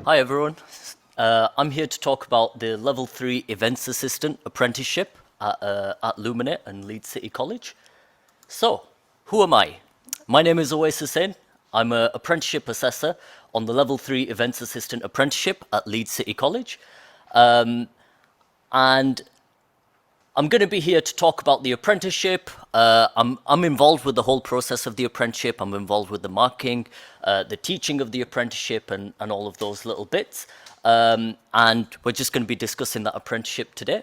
Hi everyone. I'm here to talk about the Level 3 Events Assistant Apprenticeship at Luminate and Leeds City College. So, who am I? My name is Awais Hussain. I'm an apprenticeship assessor on the Level 3 Events Assistant Apprenticeship at Leeds City College. And I'm going to be here to talk about the apprenticeship. I'm involved with the whole process of the apprenticeship. I'm involved with the marking, the teaching of the apprenticeship and all of those little bits. And we're just going to be discussing that apprenticeship today.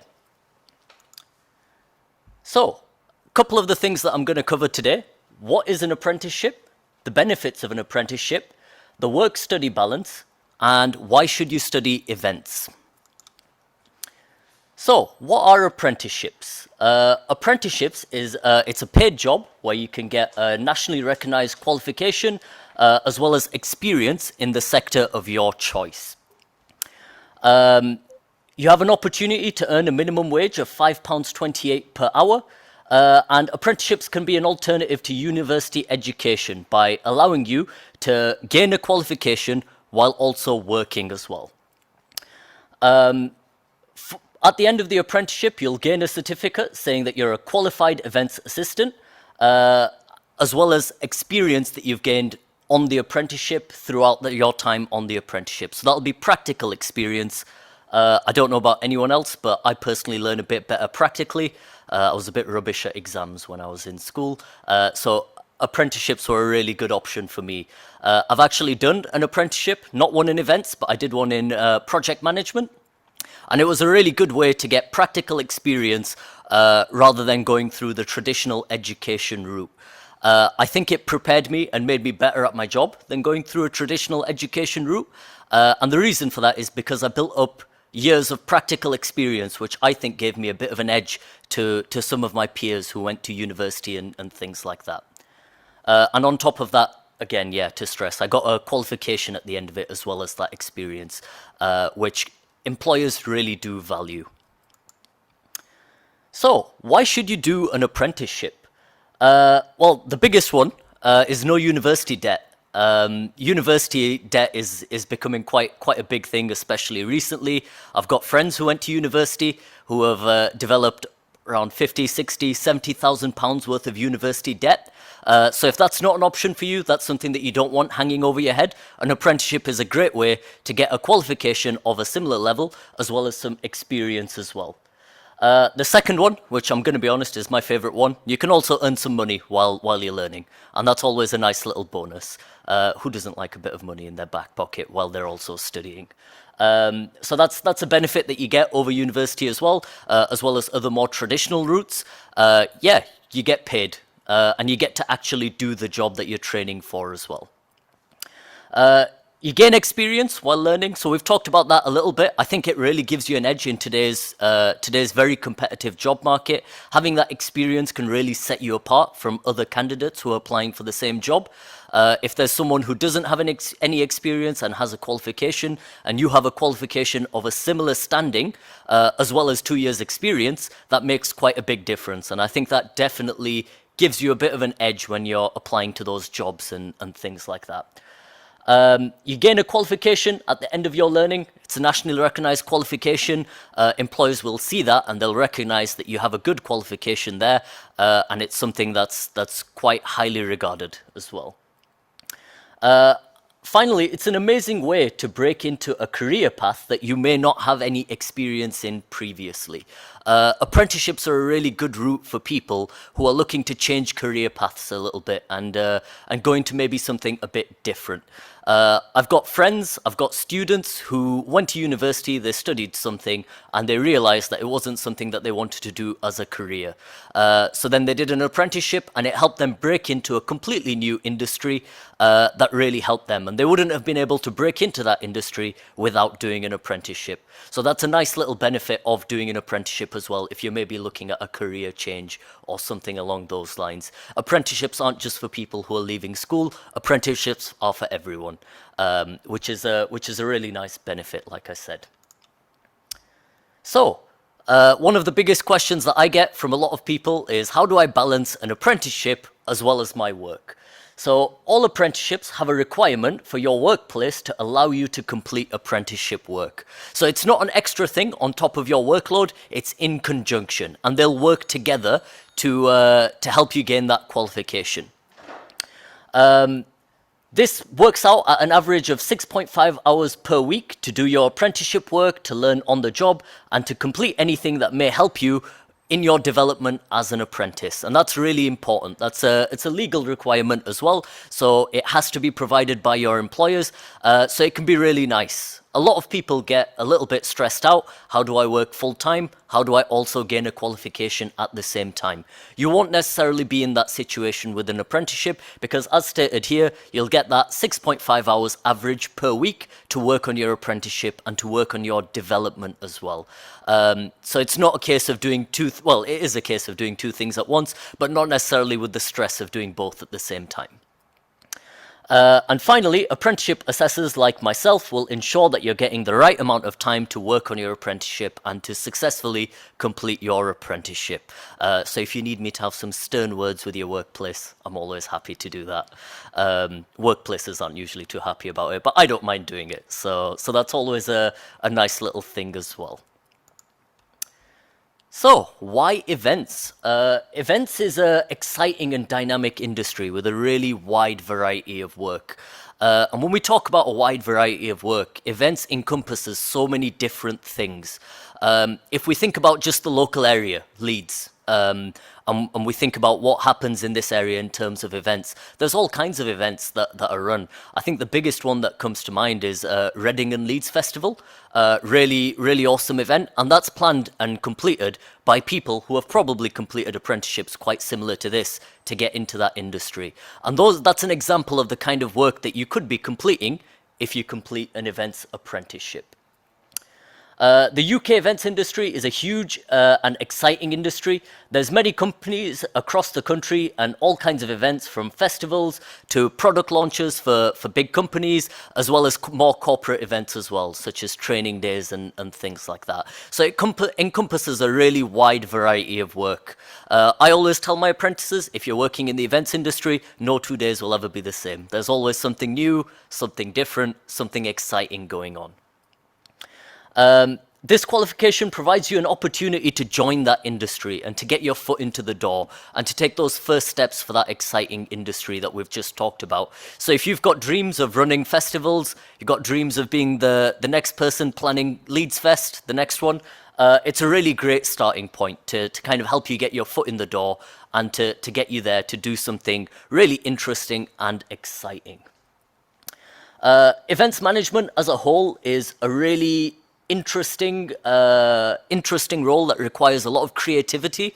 So, a couple of the things that I'm going to cover today. What is an apprenticeship? The benefits of an apprenticeship, the work-study balance, and why should you study events? So, what are apprenticeships? Apprenticeships is it's a paid job where you can get a nationally recognized qualification as well as experience in the sector of your choice. You have an opportunity to earn a minimum wage of £5.28 per hour, and apprenticeships can be an alternative to university education by allowing you to gain a qualification while also working as well. At the end of the apprenticeship, you'll gain a certificate saying that you're a qualified events assistant, as well as experience that you've gained on the apprenticeship throughout your time on the apprenticeship. So that'll be practical experience. I don't know about anyone else, but I personally learn a bit better practically. I was a bit rubbish at exams when I was in school, so apprenticeships were a really good option for me. I've actually done an apprenticeship, not one in events, but I did one in project management. And it was a really good way to get practical experience rather than going through the traditional education route. I think it prepared me and made me better at my job than going through a traditional education route. And the reason for that is because I built up years of practical experience, which I think gave me a bit of an edge to some of my peers who went to university and things like that. And on top of that, again, yeah, to stress, I got a qualification at the end of it as well as that experience, which employers really do value. So, why should you do an apprenticeship? Well, the biggest one is no university debt. University debt is becoming quite a big thing, especially recently. I've got friends who went to university who have developed around 50, 60, 70,000 pounds worth of university debt. So if that's not an option for you, that's something that you don't want hanging over your head, an apprenticeship is a great way to get a qualification of a similar level, as well as some experience as well. The second one, which I'm going to be honest is my favorite one, you can also earn some money while you're learning, and that's always a nice little bonus. Who doesn't like a bit of money in their back pocket while they're also studying? So that's a benefit that you get over university as well as other more traditional routes. Yeah, you get paid. And you get to actually do the job that you're training for as well. You gain experience while learning, so we've talked about that a little bit. I think it really gives you an edge in today's very competitive job market. Having that experience can really set you apart from other candidates who are applying for the same job. If there's someone who doesn't have any experience and has a qualification, and you have a qualification of a similar standing, as well as 2 years experience, that makes quite a big difference. And I think that definitely gives you a bit of an edge when you're applying to those jobs and things like that. You gain a qualification at the end of your learning. It's a nationally recognized qualification. Employers will see that and they'll recognize that you have a good qualification there, and it's something that's quite highly regarded as well. Finally, it's an amazing way to break into a career path that you may not have any experience in previously. Apprenticeships are a really good route for people who are looking to change career paths a little bit and go into maybe something a bit different. I've got friends, I've got students who went to university, they studied something, and they realized that it wasn't something that they wanted to do as a career. So then they did an apprenticeship, and it helped them break into a completely new industry that really helped them. And they wouldn't have been able to break into that industry without doing an apprenticeship. So that's a nice little benefit of doing an apprenticeship as well, if you're maybe looking at a career change or something along those lines. Apprenticeships aren't just for people who are leaving school, apprenticeships are for everyone, which is a really nice benefit, like I said. So, one of the biggest questions that I get from a lot of people is, how do I balance an apprenticeship as well as my work? So all apprenticeships have a requirement for your workplace to allow you to complete apprenticeship work. So it's not an extra thing on top of your workload, it's in conjunction, and they'll work together to help you gain that qualification. This works out at an average of 6.5 hours per week to do your apprenticeship work, to learn on the job, and to complete anything that may help you in your development as an apprentice. And that's really important. It's a legal requirement as well, so it has to be provided by your employers, so it can be really nice. A lot of people get a little bit stressed out. How do I work full time? How do I also gain a qualification at the same time? You won't necessarily be in that situation with an apprenticeship because, as stated here, you'll get that 6.5 hours average per week to work on your apprenticeship and to work on your development as well. So it's not a case of doing well, it is a case of doing two things at once, but not necessarily with the stress of doing both at the same time. And finally, apprenticeship assessors like myself will ensure that you're getting the right amount of time to work on your apprenticeship and to successfully complete your apprenticeship. So if you need me to have some stern words with your workplace, I'm always happy to do that. Workplaces aren't usually too happy about it, but I don't mind doing it. So that's always a nice little thing as well. So, why events? Events is an exciting and dynamic industry with a really wide variety of work. And when we talk about a wide variety of work, events encompasses so many different things. If we think about just the local area, Leeds, and we think about what happens in this area in terms of events, there's all kinds of events that are run. I think the biggest one that comes to mind is Reading and Leeds Festival. Really awesome event, and that's planned and completed by people who have probably completed apprenticeships quite similar to this to get into that industry. And that's an example of the kind of work that you could be completing if you complete an events apprenticeship. The UK events industry is a huge and exciting industry. There's many companies across the country and all kinds of events, from festivals to product launches for big companies, as well as more corporate events as well, such as training days and things like that. So it encompasses a really wide variety of work. I always tell my apprentices, if you're working in the events industry, no 2 days will ever be the same. There's always something new, something different, something exciting going on. This qualification provides you an opportunity to join that industry and to get your foot into the door and to take those first steps for that exciting industry that we've just talked about. So if you've got dreams of running festivals, you've got dreams of being the next person planning Leeds Fest, the next one, it's a really great starting point to kind of help you get your foot in the door and to get you there to do something really interesting and exciting. Events management as a whole is a really interesting role that requires a lot of creativity.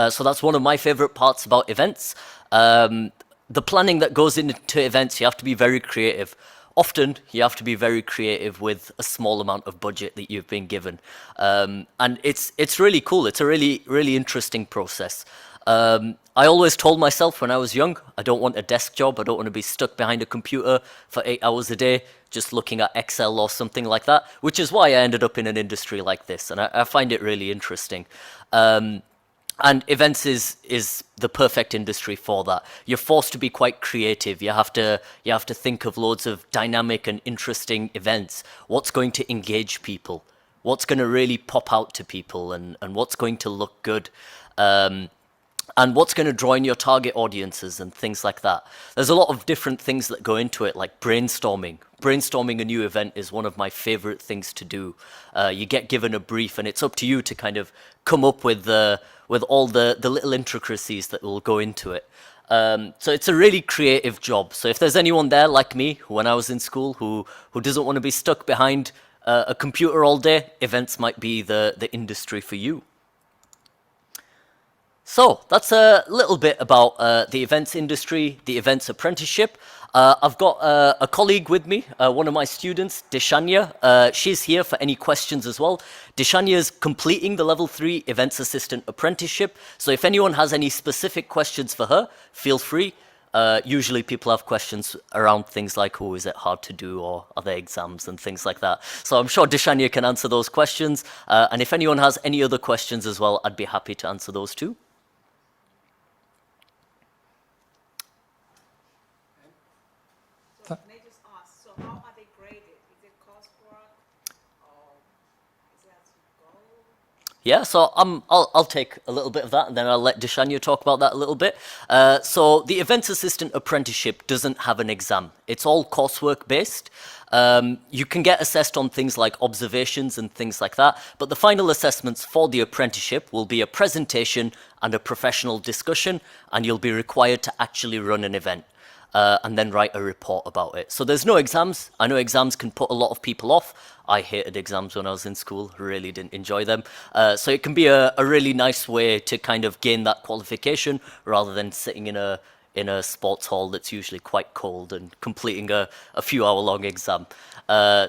So that's one of my favorite parts about events. The planning that goes into events, you have to be very creative. Often you have to be very creative with a small amount of budget that you've been given. And it's really cool. It's a really interesting process. I always told myself when I was young, I don't want a desk job. I don't want to be stuck behind a computer for 8 hours a day, just looking at Excel or something like that, which is why I ended up in an industry like this. And I find it really interesting. And events is the perfect industry for that. You're forced to be quite creative. You have to think of loads of dynamic and interesting events. What's going to engage people? What's going to really pop out to people? And what's going to look good? And what's going to draw in your target audiences and things like that. There's a lot of different things that go into it, like brainstorming. Brainstorming a new event is one of my favorite things to do. You get given a brief and it's up to you to kind of come up with all the little intricacies that will go into it. So it's a really creative job. So if there's anyone there like me, when I was in school, who doesn't want to be stuck behind a computer all day, events might be the industry for you. So that's a little bit about the events industry, the events apprenticeship. I've got a colleague with me, one of my students, Deshanya. She's here for any questions as well. Deshanya is completing the level 3 events assistant apprenticeship. So if anyone has any specific questions for her, feel free. Usually people have questions around things like, oh, is it hard to do, or are there exams and things like that. So I'm sure Deshanya can answer those questions. And if anyone has any other questions as well, I'd be happy to answer those too. Yeah, so I'll take a little bit of that, and then I'll let Deshanya talk about that a little bit. So the events assistant apprenticeship doesn't have an exam. It's all coursework based. You can get assessed on things like observations and things like that, but the final assessments for the apprenticeship will be a presentation and a professional discussion, and you'll be required to actually run an event. And then write a report about it. So there's no exams. I know exams can put a lot of people off. I hated exams when I was in school, really didn't enjoy them. So it can be a really nice way to kind of gain that qualification rather than sitting in a sports hall that's usually quite cold and completing a few hour long exam.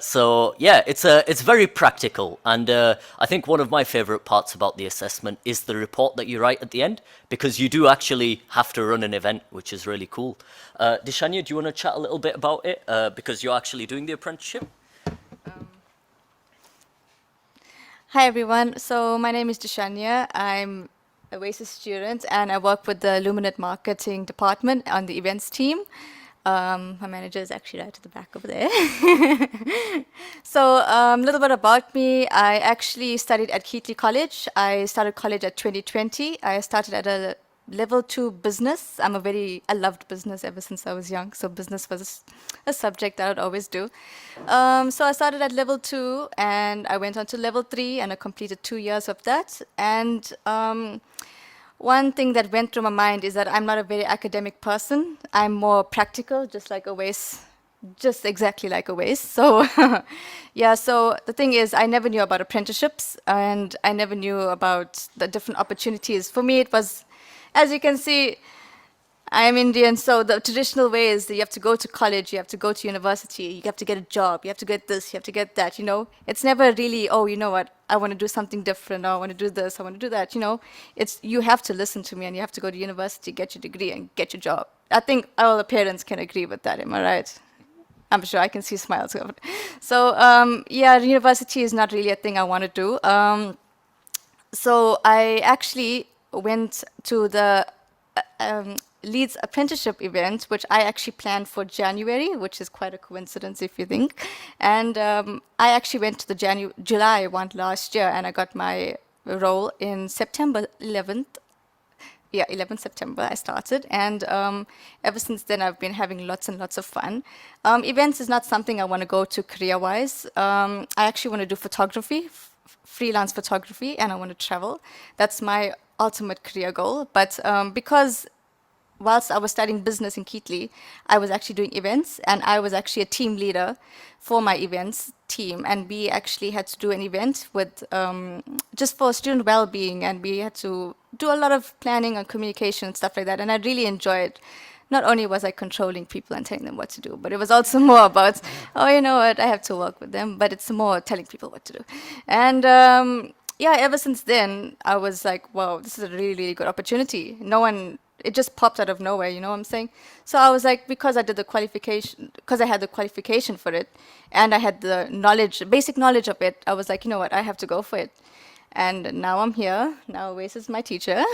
So yeah, it's very practical, and I think one of my favorite parts about the assessment is the report that you write at the end, because you do actually have to run an event, which is really cool. Deshanya, do you want to chat a little bit about it, because you're actually doing the apprenticeship? Hi everyone, so my name is Deshanya. I'm a WASIS student and I work with the Luminate marketing department on the events team. My manager is actually right at the back over there. So a little bit about me. I actually studied at Keighley College. I started college at 2020. I started at a level 2 business. I loved business ever since I was young. So business was a subject that I'd always do. So I started at level 2 and I went on to level 3 and I completed 2 years of that. And one thing that went through my mind is that I'm not a very academic person. I'm more practical, just like a waste, just exactly like a waste. So, yeah, so the thing is, I never knew about apprenticeships and I never knew about the different opportunities. For me, it was, as you can see, I'm Indian, so the traditional way is that you have to go to college, you have to go to university, you have to get a job, you have to get this, you have to get that, you know. It's never really, oh, you know what, I want to do something different, or I want to do this, I want to do that, you know. It's, you have to listen to me and you have to go to university, get your degree and get your job. I think all the parents can agree with that, am I right? I'm sure I can see smiles. So, yeah, university is not really a thing I want to do. So I actually went to the Leeds Apprenticeship event, which I actually planned for January, which is quite a coincidence if you think. And I actually went to the July one last year, and I got my role in September 11th. Yeah, 11th September I started, and ever since then I've been having lots and lots of fun. Events is not something I want to go to career-wise. I actually want to do photography, freelance photography, and I want to travel. That's my ultimate career goal. But because whilst I was studying business in Keighley, I was actually doing events, and I was actually a team leader for my events team. And we actually had to do an event with just for student well-being, and we had to do a lot of planning and communication and stuff like that. And I really enjoyed. Not only was I controlling people and telling them what to do, but it was also more about, oh, you know what, I have to work with them, but it's more telling people what to do. And yeah, ever since then, I was like, wow, this is a really, really good opportunity. No one, it just popped out of nowhere, you know what I'm saying? So I was like, because I did the qualification, because I had the qualification for it, and I had the knowledge, basic knowledge of it, I was like, you know what, I have to go for it. And now I'm here. Now Wace is my teacher.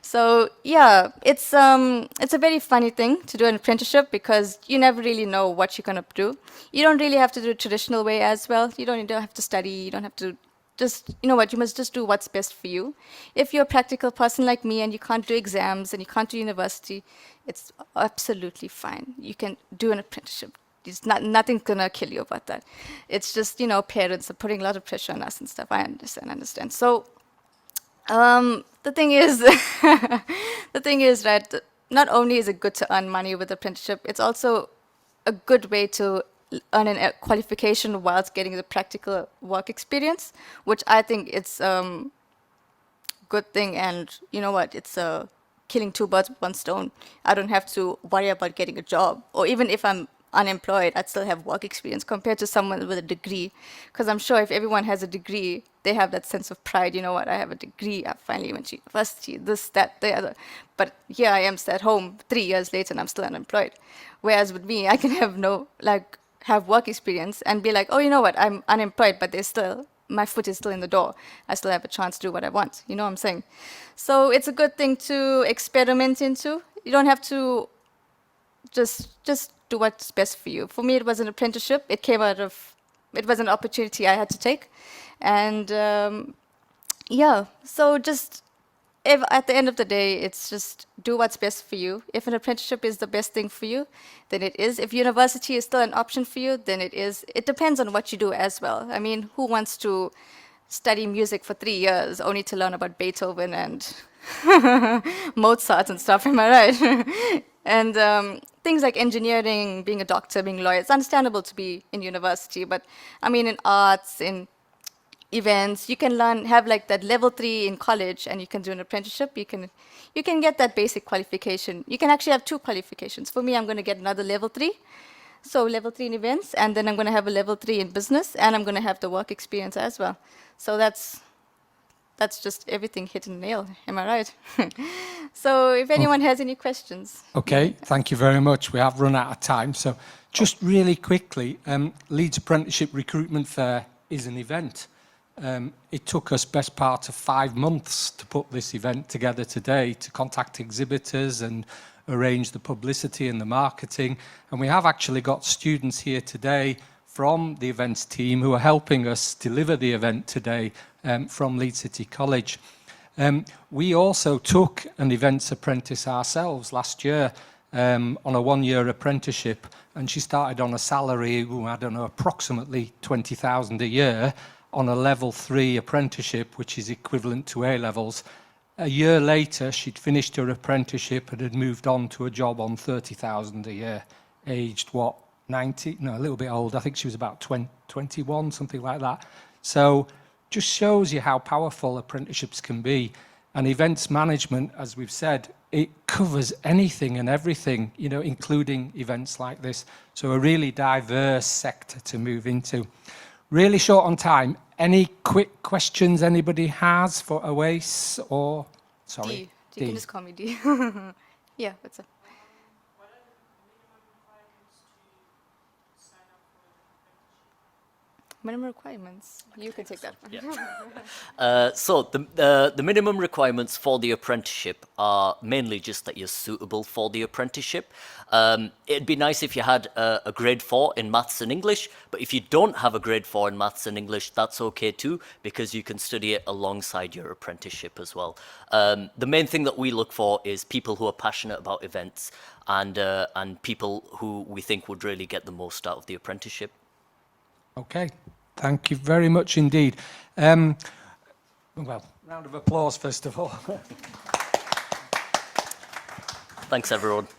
So yeah, it's a very funny thing to do an apprenticeship because you never really know what you're gonna do. You don't really have to do it traditional way as well. You don't have to study. You don't have to just, you know what, you must just do what's best for you. If you're a practical person like me and you can't do exams and you can't do university, it's absolutely fine. You can do an apprenticeship. It's nothing's gonna kill you about that. It's just, you know, parents are putting a lot of pressure on us and stuff. I understand. So the thing is, the thing is, right, not only is it good to earn money with apprenticeship, it's also a good way to earn a qualification whilst getting the practical work experience, which I think it's good thing. And you know what, it's killing two birds with one stone. I don't have to worry about getting a job, or even if I'm unemployed, I'd still have work experience compared to someone with a degree. Because I'm sure if everyone has a degree, they have that sense of pride. You know what? I have a degree. I finally went to university. This, that, the other. But here I am, at home 3 years later, and I'm still unemployed. Whereas with me, I can have work experience and be like, oh, you know what? I'm unemployed, but there's still my foot is still in the door. I still have a chance to do what I want. You know what I'm saying? So it's a good thing to experiment into. You don't have to just do what's best for you. For me, it was an apprenticeship. It was an opportunity I had to take. And Yeah, so just if at the end of the day, it's just do what's best for you. If an apprenticeship is the best thing for you, then it is. If university is still an option for you, then it is. It depends on what you do as well. I mean, who wants to study music for 3 years only to learn about Beethoven and Mozart and stuff? Am I right? And things like engineering, being a doctor, being a lawyer, it's understandable to be in university, but I mean, in arts, in events, you can learn, have like that level 3 in college, and you can do an apprenticeship. You can get that basic qualification. You can actually have 2 qualifications. For me, I'm going to get another level 3, so level 3 in events, and then I'm going to have a level 3 in business, and I'm going to have the work experience as well. So that's just everything hit a nail. Am I right? So if anyone has any questions. Okay, thank you very much. We have run out of time. So just really quickly, Leeds Apprenticeship Recruitment Fair is an event. It took us best part of 5 months to put this event together today, to contact exhibitors and arrange the publicity and the marketing. And we have actually got students here today from the events team who are helping us deliver the event today from Leeds City College. We also took an events apprentice ourselves last year on a 1-year apprenticeship, and she started on a salary, I don't know, approximately 20,000 a year, on a level 3 apprenticeship, which is equivalent to A-levels. A year later, she'd finished her apprenticeship and had moved on to a job on 30,000 a year, aged, 90? No, a little bit old. I think she was about 21, something like that. So just shows you how powerful apprenticeships can be. And events management, as we've said, it covers anything and everything, including events like this. So a really diverse sector to move into. Really short on time. Any quick questions anybody has for Awais or, sorry? D. You can just call me D. Yeah, what's up? Minimum requirements. You can take that one. So the minimum requirements for the apprenticeship are mainly just that you're suitable for the apprenticeship. It'd be nice if you had a grade 4 in maths and English, but if you don't have a grade 4 in maths and English, that's okay too, because you can study it alongside your apprenticeship as well. The main thing that we look for is people who are passionate about events and people who we think would really get the most out of the apprenticeship. Okay, thank you very much indeed. Well, round of applause first of all. Thanks, everyone.